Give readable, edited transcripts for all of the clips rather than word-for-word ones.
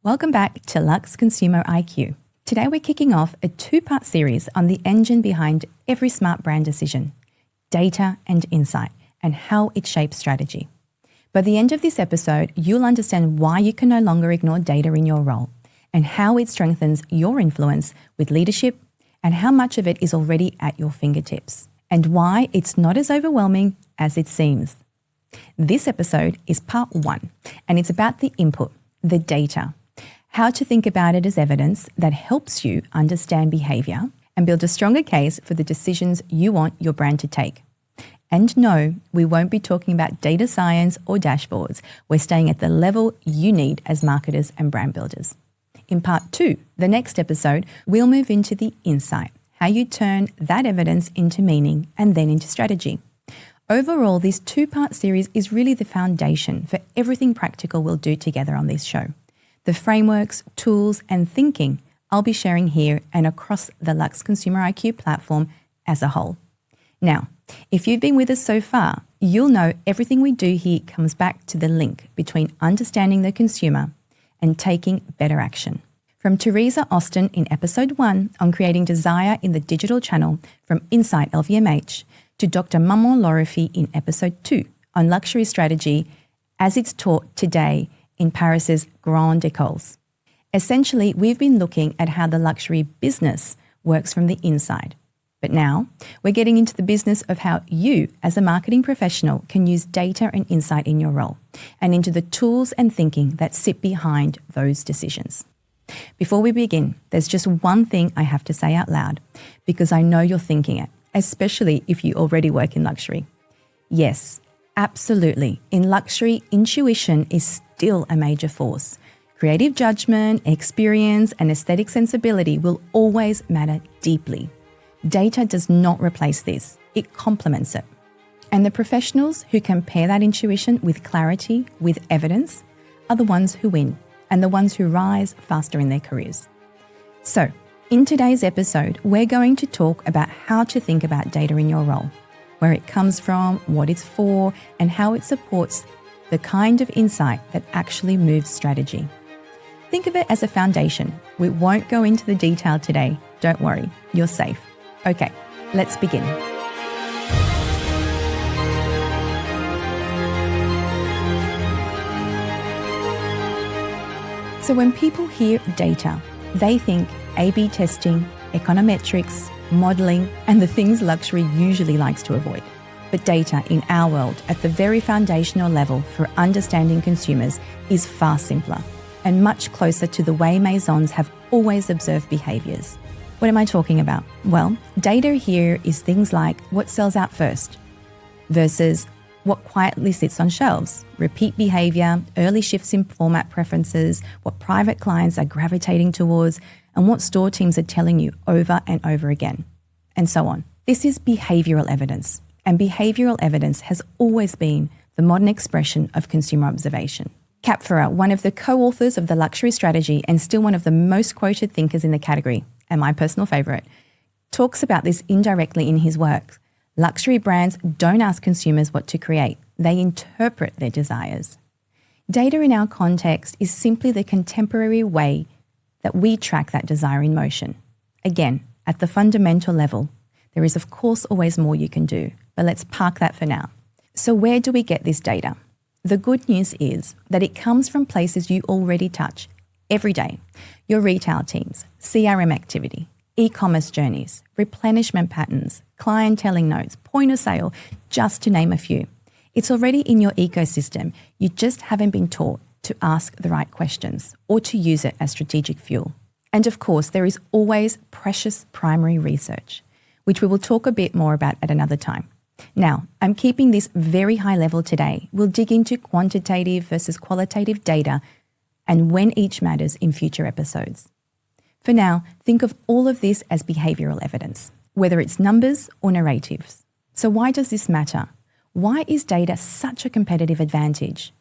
Welcome back to Lux Consumer IQ. Today we're kicking off a two-part series on the engine behind every smart brand decision, data and insight, and how it shapes strategy. By the end of this episode, you'll understand why you can no longer ignore data in your role and how it strengthens your influence with leadership and how much of it is already at your fingertips and why it's not as overwhelming as it seems. This episode is part 1 and it's about the input, the data, how to think about it as evidence that helps you understand behaviour and build a stronger case for the decisions you want your brand to take. And no, we won't be talking about data science or dashboards. We're staying at the level you need as marketers and brand builders. In part 2, the next episode, we'll move into the insight, how you turn that evidence into meaning and then into strategy. Overall, this two-part series is really the foundation for everything practical we'll do together on this show. The frameworks, tools, and thinking I'll be sharing here and across the Lux Consumer IQ platform as a whole. Now, if you've been with us so far, you'll know everything we do here comes back to the link between understanding the consumer and taking better action. From Teresa Austin in episode 1 on creating desire in the digital channel from Insight LVMH to Dr. Maman Lorifi in episode 2 on luxury strategy as it's taught today in Paris's Grande Écoles. Essentially, we've been looking at how the luxury business works from the inside. But now, we're getting into the business of how you, as a marketing professional, can use data and insight in your role, and into the tools and thinking that sit behind those decisions. Before we begin, there's just one thing I have to say out loud, because I know you're thinking it, especially if you already work in luxury. Yes, absolutely. In luxury, intuition is still a major force. Creative judgment, experience, and aesthetic sensibility will always matter deeply. Data does not replace this. It complements it. And the professionals who can pair that intuition with clarity, with evidence, are the ones who win and the ones who rise faster in their careers. So, in today's episode, we're going to talk about how to think about data in your role, where it comes from, what it's for, and how it supports the kind of insight that actually moves strategy. Think of it as a foundation. We won't go into the detail today. Don't worry, you're safe. Okay, let's begin. So when people hear data, they think A/B testing, econometrics, modelling, and the things luxury usually likes to avoid. But data in our world, at the very foundational level for understanding consumers, is far simpler and much closer to the way maisons have always observed behaviours. What am I talking about? Well, data here is things like what sells out first versus what quietly sits on shelves, repeat behaviour, early shifts in format preferences, what private clients are gravitating towards, and what store teams are telling you over and over again, and so on. This is behavioural evidence, and behavioural evidence has always been the modern expression of consumer observation. Kapferer, one of the co-authors of The Luxury Strategy and still one of the most quoted thinkers in the category, and my personal favourite, talks about this indirectly in his work. Luxury brands don't ask consumers what to create, they interpret their desires. Data in our context is simply the contemporary way that we track that desire in motion. Again, at the fundamental level, there is of course always more you can do, but let's park that for now. So where do we get this data? The good news is that it comes from places you already touch every day. Your retail teams, CRM activity, e-commerce journeys, replenishment patterns, clienteling notes, point of sale, just to name a few. It's already in your ecosystem. You just haven't been taught to ask the right questions or to use it as strategic fuel. And of course, there is always precious primary research, which we will talk a bit more about at another time. Now, I'm keeping this very high level today. We'll dig into quantitative versus qualitative data and when each matters in future episodes. For now, think of all of this as behavioural evidence, whether it's numbers or narratives. So why does this matter? Why is data such a competitive advantage?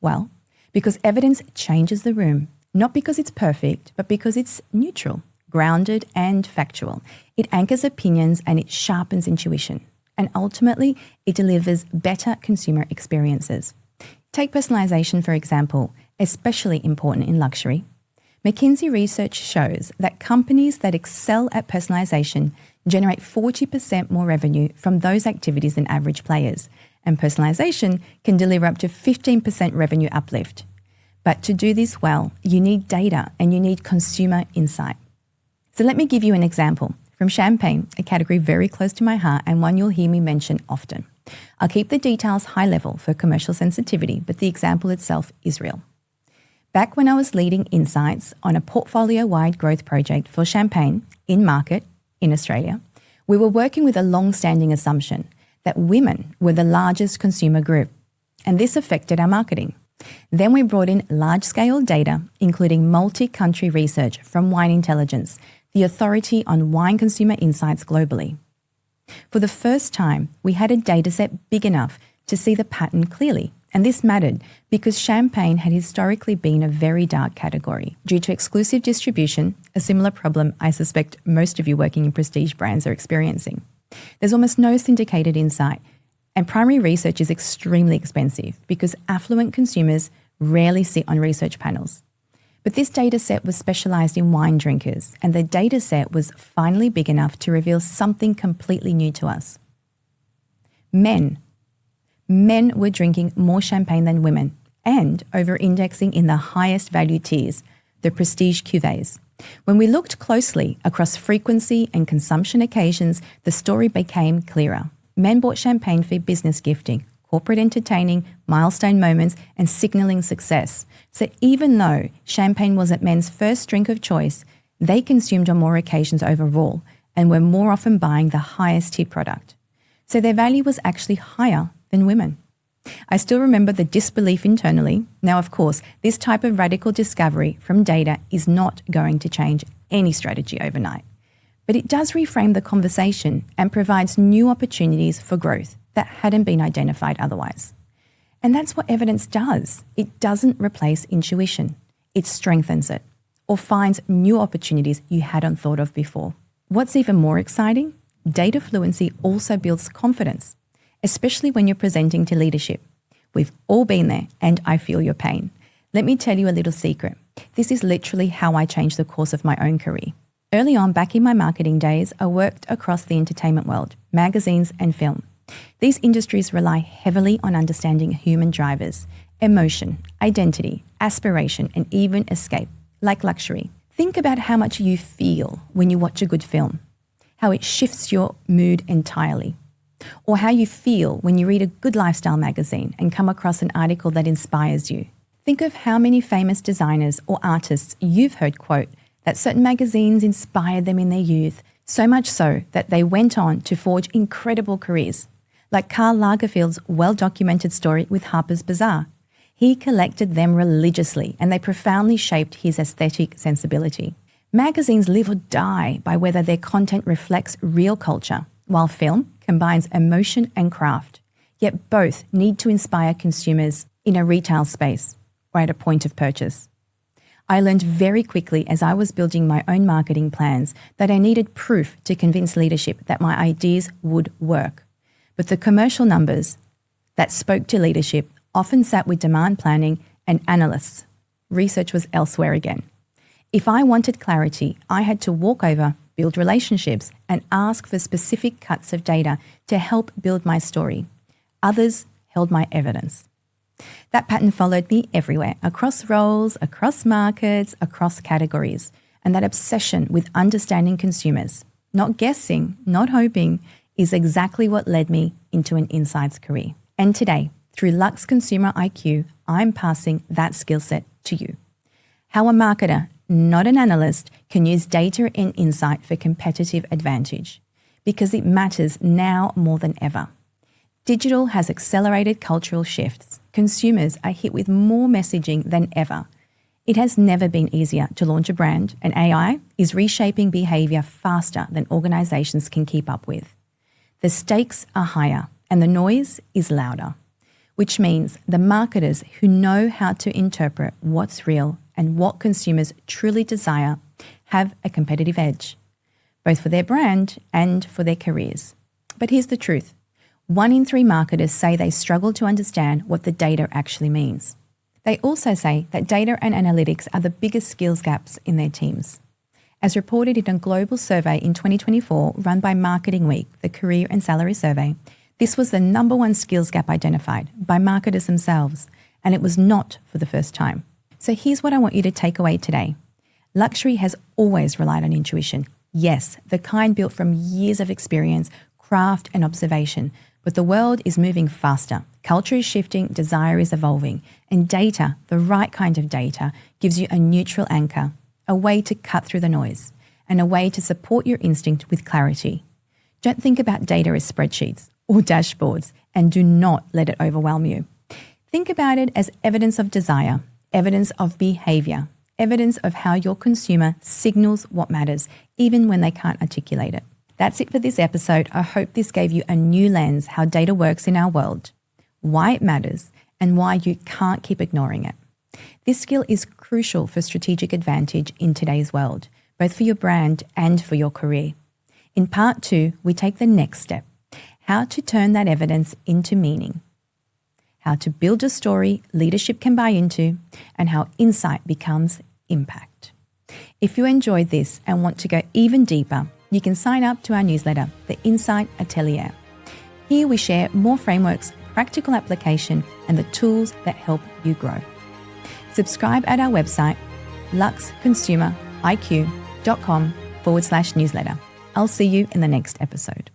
Well, because evidence changes the room, not because it's perfect, but because it's neutral, grounded and factual. It anchors opinions and it sharpens intuition. And ultimately, it delivers better consumer experiences. Take personalisation, for example, especially important in luxury. McKinsey research shows that companies that excel at personalization generate 40% more revenue from those activities than average players, and personalization can deliver up to 15% revenue uplift. But to do this well, you need data and you need consumer insight. So let me give you an example from champagne, a category very close to my heart and one you'll hear me mention often. I'll keep the details high level for commercial sensitivity, but the example itself is real. Back when I was leading insights on a portfolio-wide growth project for champagne in market in Australia, we were working with a long-standing assumption that women were the largest consumer group, and this affected our marketing. Then we brought in large-scale data, including multi-country research from Wine Intelligence, the authority on wine consumer insights globally. For the first time, we had a dataset big enough to see the pattern clearly, and this mattered because champagne had historically been a very dark category due to exclusive distribution, a similar problem I suspect most of you working in prestige brands are experiencing. There's almost no syndicated insight, and primary research is extremely expensive because affluent consumers rarely sit on research panels. But this data set was specialised in wine drinkers, and the data set was finally big enough to reveal something completely new to us. Men were drinking more champagne than women and over-indexing in the highest value tiers, the prestige cuvées. When we looked closely across frequency and consumption occasions, the story became clearer. Men bought champagne for business gifting, corporate entertaining, milestone moments, and signalling success. So even though champagne wasn't men's first drink of choice, they consumed on more occasions overall and were more often buying the highest tier product. So their value was actually higher than women. I still remember the disbelief internally. Now, of course, this type of radical discovery from data is not going to change any strategy overnight. But it does reframe the conversation and provides new opportunities for growth that hadn't been identified otherwise. And that's what evidence does. It doesn't replace intuition. It strengthens it or finds new opportunities you hadn't thought of before. What's even more exciting? Data fluency also builds confidence, especially when you're presenting to leadership. We've all been there, and I feel your pain. Let me tell you a little secret. This is literally how I changed the course of my own career. Early on, back in my marketing days, I worked across the entertainment world, magazines and film. These industries rely heavily on understanding human drivers, emotion, identity, aspiration, and even escape, like luxury. Think about how much you feel when you watch a good film, how it shifts your mood entirely, or how you feel when you read a good lifestyle magazine and come across an article that inspires you. Think of how many famous designers or artists you've heard quote that certain magazines inspired them in their youth, so much so that they went on to forge incredible careers, like Karl Lagerfeld's well-documented story with Harper's Bazaar. He collected them religiously, and they profoundly shaped his aesthetic sensibility. Magazines live or die by whether their content reflects real culture, while film combines emotion and craft. Yet both need to inspire consumers in a retail space or at a point of purchase. I learned very quickly as I was building my own marketing plans that I needed proof to convince leadership that my ideas would work. But the commercial numbers that spoke to leadership often sat with demand planning and analysts. Research was elsewhere again. If I wanted clarity, I had to walk over, build relationships, and ask for specific cuts of data to help build my story. Others held my evidence. That pattern followed me everywhere, across roles, across markets, across categories. And that obsession with understanding consumers, not guessing, not hoping, is exactly what led me into an insights career. And today, through Lux Consumer IQ, I'm passing that skill set to you. How a marketer, not an analyst, can use data and insight for competitive advantage, because it matters now more than ever. Digital has accelerated cultural shifts. Consumers are hit with more messaging than ever. It has never been easier to launch a brand, and AI is reshaping behaviour faster than organisations can keep up with. The stakes are higher and the noise is louder, which means the marketers who know how to interpret what's real and what consumers truly desire have a competitive edge, both for their brand and for their careers. But here's the truth. 1 in 3 marketers say they struggle to understand what the data actually means. They also say that data and analytics are the biggest skills gaps in their teams. As reported in a global survey in 2024 run by Marketing Week, the career and salary survey, this was the number one skills gap identified by marketers themselves, and it was not for the first time. So here's what I want you to take away today. Luxury has always relied on intuition. Yes, the kind built from years of experience, craft and observation, but the world is moving faster. Culture is shifting, desire is evolving, and data, the right kind of data, gives you a neutral anchor, a way to cut through the noise, and a way to support your instinct with clarity. Don't think about data as spreadsheets or dashboards, and do not let it overwhelm you. Think about it as evidence of desire, evidence of behaviour, evidence of how your consumer signals what matters, even when they can't articulate it. That's it for this episode. I hope this gave you a new lens how data works in our world, why it matters, and why you can't keep ignoring it. This skill is crucial for strategic advantage in today's world, both for your brand and for your career. In part 2, we take the next step, how to turn that evidence into meaning, how to build a story leadership can buy into, and how insight becomes impact. If you enjoyed this and want to go even deeper, you can sign up to our newsletter, The Insight Atelier. Here we share more frameworks, practical application, and the tools that help you grow. Subscribe at our website, luxconsumeriq.com/newsletter. I'll see you in the next episode.